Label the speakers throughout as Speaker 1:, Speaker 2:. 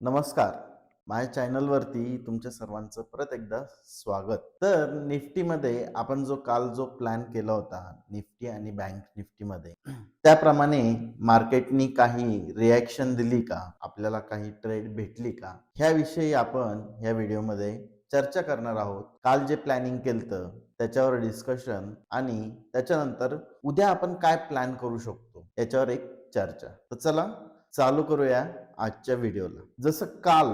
Speaker 1: नमस्कार. माझ्या चॅनलवरती तुमच्या सर्वांचं परत एकदा स्वागत. तर निफ्टीमध्ये आपण जो प्लॅन केला होता, निफ्टी आणि बँक निफ्टीमध्ये, त्याप्रमाणे मार्केटनी काही रिएक्शन दिली का? आपल्याला काही ट्रेड भेटली का? ह्याविषयी आपण ह्या व्हिडिओमध्ये चर्चा करणार आहोत. काल जे प्लॅनिंग केलतं त्याच्यावर डिस्कशन आणि त्याच्यानंतर उद्या आपण काय प्लॅन करू शकतो याच्यावर एक चर्चा. तर चला चालू करूया आजच्या व्हिडिओला. जसं काल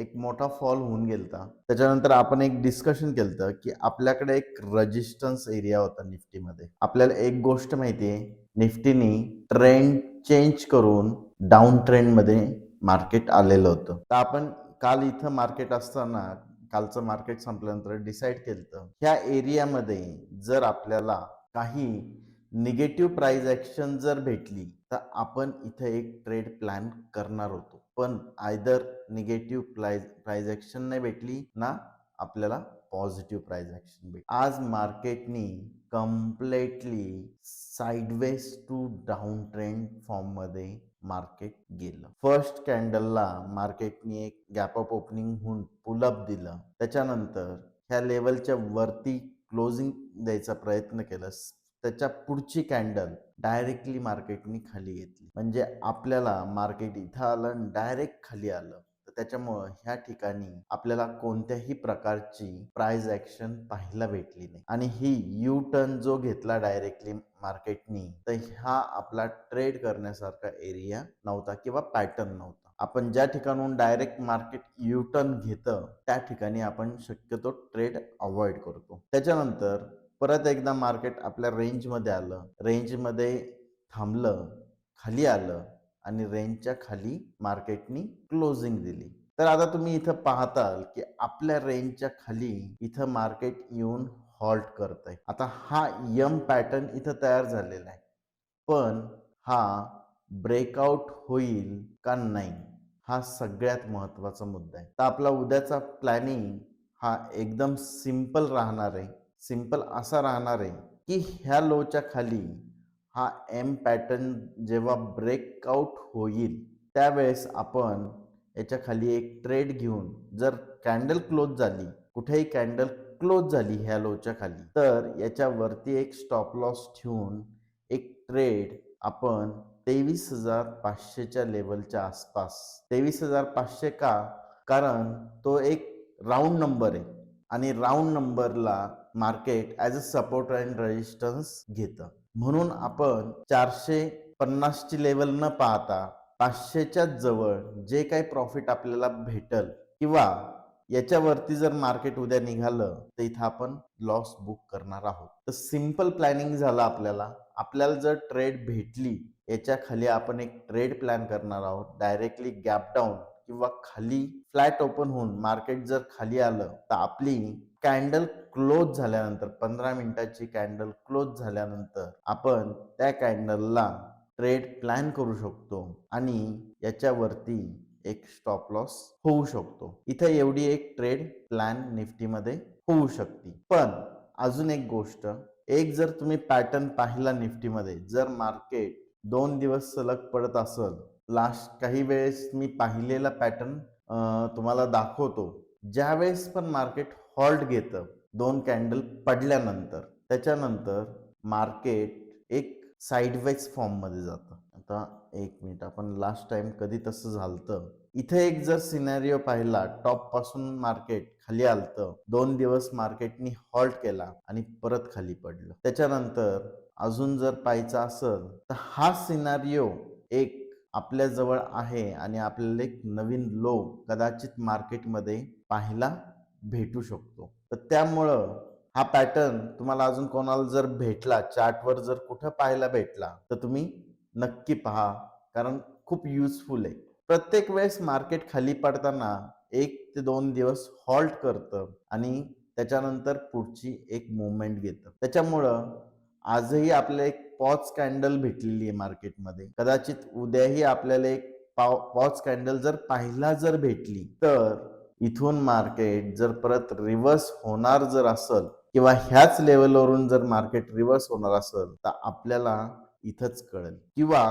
Speaker 1: एक मोठा फॉल होऊन गेलता, त्याच्यानंतर आपण एक डिस्कशन केलतं की आपल्याकडे एक रेजिस्टन्स एरिया होता निफ्टीमध्ये. आपल्याला एक गोष्ट माहितीये, निफ्टीनी ट्रेंड चेंज करून डाऊन ट्रेंड मध्ये मार्केट आलेलं होतं. तर आपण काल इथं मार्केट असताना कालचं मार्केट संपल्यानंतर डिसाईड केलं ह्या एरियामध्ये जर आपल्याला काही निगेटिव्ह प्राइस ऍक्शन जर भेटली तर आपण इथे एक ट्रेड प्लॅन करणार होतो. पण आयदर निगेटिव्ह प्राइस ऍक्शन नाही भेटली ना आपल्याला पॉझिटिव्ह प्राइस ऍक्शन भेटली. आज मार्केटनी completely sideways to down trend form मध्ये मार्केट गेलं. फर्स्ट कॅन्डलला मार्केटनी एक गॅप अप ओपनिंग होऊन पुल अप दिलं. त्याच्यानंतर ह्या लेवलच्या वरती क्लोजिंग द्यायचा प्रयत्न केला. त्याच्या पुढची कॅन्डल डायरेक्टली मार्केटनी खाली घेतली. म्हणजे आपल्याला मार्केट इथं आलं डायरेक्ट खाली आलं. तर त्याच्यामुळं ह्या ठिकाणी आपल्याला कोणत्याही प्रकारची प्राइस ऍक्शन पाहायला भेटली नाही. आणि ही यू टर्न जो घेतला डायरेक्टली मार्केटनी, तर हा आपला ट्रेड करण्यासारखा एरिया नव्हता किंवा पॅटर्न नव्हता. आपण ज्या ठिकाणून डायरेक्ट मार्केट यू टर्न घेतं त्या ठिकाणी आपण शक्यतो ट्रेड अवॉइड करतो. त्याच्यानंतर परत एकदा मार्केट आपल्या रेंजमध्ये आलं, रेंजमध्ये थांबलं, खाली आलं आणि रेंजच्या खाली मार्केटनी क्लोजिंग दिली. तर आता तुम्ही इथं पाहताल की आपल्या रेंजच्या खाली इथं मार्केट येऊन हॉल्ट करतंय. आता हा यम पॅटर्न इथं तयार झालेला आहे. पण हा ब्रेकआउट होईल का नाही हा सगळ्यात महत्वाचा मुद्दा आहे. तर आपला उद्याचा प्लॅनिंग हा एकदम सिंपल राहणार आहे. सिंपल असा राहणार आहे की ह्या लोच्या खाली हा एम पॅटर्न जेव्हा ब्रेकआउट होईल त्यावेळेस आपण याच्या खाली एक ट्रेड घेऊन, जर कॅन्डल क्लोज झाली, कुठेही कॅन्डल क्लोज झाली ह्या लोच्या खाली, तर याच्यावरती एक स्टॉप लॉस ठेवून एक ट्रेड आपण 23,500च्या लेवलच्या आसपास. 23,500 का? कारण तो एक राऊंड नंबर आहे आणि राऊंड नंबरला market as a support and resistance घेतं. म्हणून आपण 450ची लेवल न पाहता 500च्या जवळ जे काही प्रॉफिट आपल्याला भेटल किंवा याच्यावरती जर मार्केट उद्या निघालं तर इथं आपण लॉस बुक करणार आहोत. तर सिंपल प्लॅनिंग झालं आपल्याला. आपल्याला जर ट्रेड भेटली याच्या खाली आपण एक ट्रेड प्लॅन करणार आहोत. डायरेक्टली गॅप डाऊन किंवा खाली फ्लॅट ओपन होऊन मार्केट जर खाली आलं तर आपली कॅन्डल क्लोज झाल्यानंतर 15 मिनिटाची कॅन्डल क्लोज झाल्यानंतर आपण त्या कॅन्डलला ट्रेड प्लॅन करू शकतो आणि याच्यावरती एक स्टॉप लॉस होऊ शकतो. इथं एवढी एक ट्रेड प्लॅन निफ्टीमध्ये होऊ शकते. पण अजून एक गोष्ट, एक जर तुम्ही पॅटर्न पाहिला निफ्टीमध्ये, जर मार्केट 2 दिवस सलग पडत असेल, लास्ट काही वेळेस मी पाहिलेला पॅटर्न तुम्हाला दाखवतो. ज्यावेळेस पण मार्केट हॉल्ट घेतं 2 कॅन्डल पडल्यानंतर, त्याच्यानंतर मार्केट एक साइडवेज फॉर्म मध्ये जातं. आता एक मिनिट, आपण लास्ट टाइम कधी तसं झालतं, इथे एक जर सिनेरिओ पाहिला, टॉप पासून मार्केट खाली आलतं, 2 दिवस मार्केटनी हॉल्ट केला आणि परत खाली पडलं. त्याच्यानंतर अजून जर पाहायचं असेल तर हा सिनारिओ एक आपल्या जवळ आहे आणि आपल्याला एक नवीन लो कदाचित मार्केटमध्ये पाहायला भेटू शकतो. तर त्यामुळं हा पॅटर्न तुम्हाला अजून कोणाला जर भेटला, चार्टवर जर कुठं पाहायला भेटला तर तुम्ही नक्की पहा, कारण खूप युजफुल आहे. प्रत्येक वेळेस मार्केट खाली पडताना 1 ते 2 दिवस हॉल्ट करतं आणि त्याच्यानंतर पुढची एक मुवमेंट घेतं. त्याच्यामुळं आजही आपल्याला एक पॉज कॅन्डल भेटलेली आहे मार्केटमध्ये. कदाचित उद्याही आपल्याला एक पॉज कॅन्डल जर पाहायला जर भेटली तर इथून मार्केट जर परत रिव्हर्स होणार जर असेल किंवा ह्याच लेवलवरून जर मार्केट रिव्हर्स होणार असेल तर आपल्याला इथंच कळेल. किंवा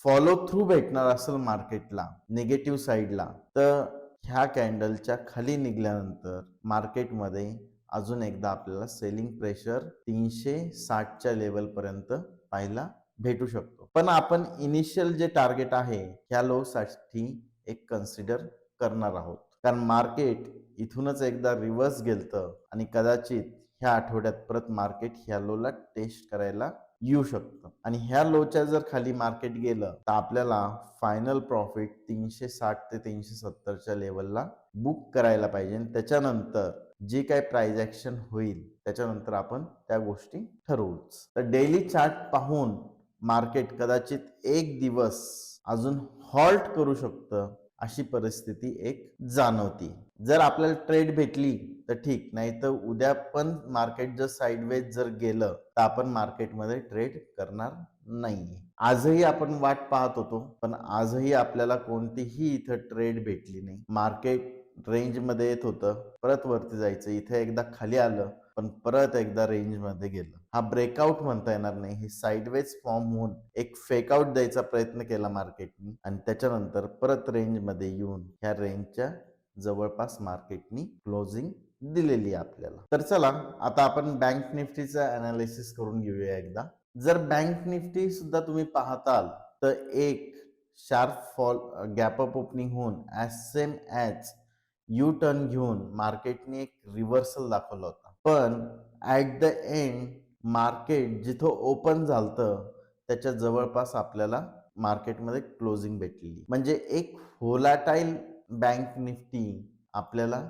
Speaker 1: फॉलो थ्रू भेटणार असेल मार्केटला निगेटिव्ह साईडला, तर ह्या कॅन्डलच्या खाली निघाल्यानंतर मार्केटमध्ये अजून एकदा आपल्याला सेलिंग प्रेशर 360च्या लेवल पर्यंत पाहायला भेटू शकतो. पण आपण इनिशियल जे टार्गेट आहे ह्या लो साठी एक कन्सिडर करणार आहोत, कारण मार्केट इथूनच एकदा रिव्हर्स गेलतं आणि कदाचित ह्या आठवड्यात परत मार्केट ह्या लोला टेस्ट करायला येऊ शकतं आणि ह्या लोच्या जर खाली मार्केट गेलं तर आपल्याला फायनल प्रॉफिट 360 ते 370च्या लेवलला बुक करायला पाहिजे. त्याच्यानंतर जी काय प्राइस ऍक्शन होईल त्याच्यानंतर आपण त्या गोष्टी ठरवूच. तर डेली चार्ट पाहून मार्केट कदाचित एक दिवस अजून हॉल्ट करू शकतं अशी परिस्थिती एक जाणवती. जर आपल्याला ट्रेड भेटली तर ठीक, नाही तर उद्या पण मार्केट जर साइडवेज जर गेलं तर आपण मार्केटमध्ये ट्रेड करणार नाहीये. आजही आपण वाट पाहत होतो, पण आजही आपल्याला कोणतीही इथं ट्रेड भेटली नाही. मार्केट रेंज मध्ये येत होतं, परत वरती जायचं, इथे एकदा खाली आलं पण परत एकदा रेंज मध्ये गेलं. हा ब्रेकआउट म्हणता येणार नाही, हे साइडवेज फॉर्म होऊन एक फेकआउट द्यायचा प्रयत्न केला मार्केटनी आणि त्याच्यानंतर परत रेंज मध्ये येऊन ह्या रेंजच्या जवळपास मार्केटनी क्लोजिंग दिलेली आहे आपल्याला. तर चला आता आपण बँक निफ्टीचं अनालिसिस करून घेऊया एकदा. जर बँक निफ्टी सुद्धा तुम्ही पाहताल तर एक sharp fall gap up opening होऊन as same as U turn घेऊन मार्केटने एक रिव्हर्सल दाखवला होता. पण ऍट द एंड मार्केट जिथं ओपन झालतं त्याच्या जवळपास आपल्याला मार्केटमध्ये क्लोजिंग भेटलेली, म्हणजे एक व्होलाटाईल बँक निफ्टी आपल्याला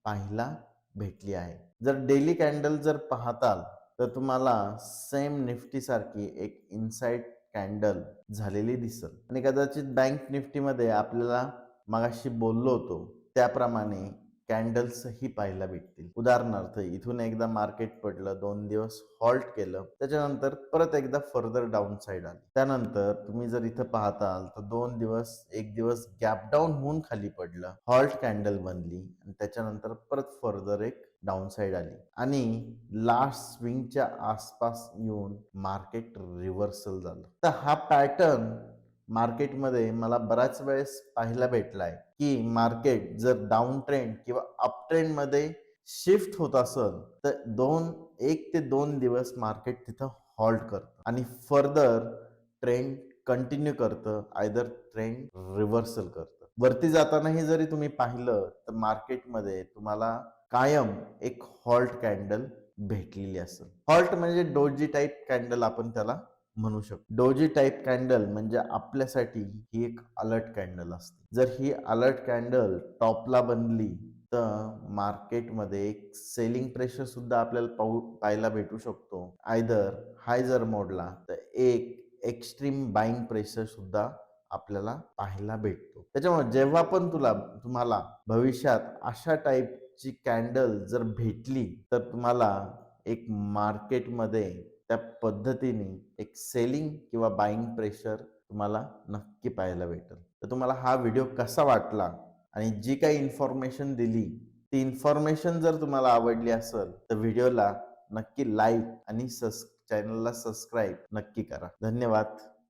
Speaker 1: पाहायला भेटली आहे. जर डेली कॅन्डल जर पाहताल तर तुम्हाला सेम निफ्टी सारखी एक इनसाइड कॅन्डल झालेली दिसेल आणि कदाचित बँक निफ्टीमध्ये आपल्याला मगाशी बोललो होतो त्याप्रमाणे कॅन्डल्सही पाहायला भेटतील. उदाहरणार्थ इथून एकदा मार्केट पडलं, 2 दिवस हॉल्ट केलं, त्याच्यानंतर परत एकदा फर्दर डाऊन साइड आली. त्यानंतर तुम्ही जर इथं पाहताल तर 2 दिवस, 1 दिवस गॅप डाऊन होऊन खाली पडलं, हॉल्ट कॅन्डल बनली आणि त्याच्यानंतर परत फर्दर एक डाऊन साइड आली आणि लास्ट स्विंगच्या आसपास येऊन मार्केट रिव्हर्सल झालं. तर हा पॅटर्न मार्केटमध्ये मला बऱ्याच वेळेस पाहायला भेटलाय की मार्केट जर डाऊन ट्रेंड किंवा अप ट्रेंड मध्ये शिफ्ट होत असेल तर 1 ते 2 दिवस मार्केट तिथं हॉल्ट करतं आणि फर्दर ट्रेंड कंटिन्यू करतं, आयदर ट्रेंड रिव्हर्सल करतं. वरती जातानाही जरी तुम्ही पाहिलं तर मार्केटमध्ये तुम्हाला कायम एक हॉल्ट कॅन्डल भेटलेली असेल. हॉल्ट म्हणजे डोजी टाईप कॅन्डल आपण त्याला म्हणू शकतो. डोजी टाईप कॅन्डल म्हणजे आपल्यासाठी ही एक अलर्ट कॅन्डल असते. जर ही अलर्ट कॅन्डल टॉपला बनली तर मार्केटमध्ये एक सेलिंग प्रेशर सुद्धा आपल्याला पाहायला भेटू शकतो. आयदर हाय जर मोडला तर एक एक्स्ट्रीम बाईंग प्रेशर सुद्धा आपल्याला पाहायला भेटतो. त्याच्यामुळे जेव्हा पण तुम्हाला भविष्यात अशा टाईपची कॅन्डल जर भेटली तर तुम्हाला एक मार्केटमध्ये त्या पद्धतीने एक सेलिंग किंवा बाईंग प्रेशर तुम्हाला नक्की पाहायला भेटेल. तर तुम्हाला हा व्हिडिओ कसा वाटला आणि जी काही इन्फॉर्मेशन दिली ती इन्फॉर्मेशन जर तुम्हाला आवडली असेल तर व्हिडिओला नक्की लाईक आणि चॅनलला सबस्क्राईब नक्की करा. धन्यवाद.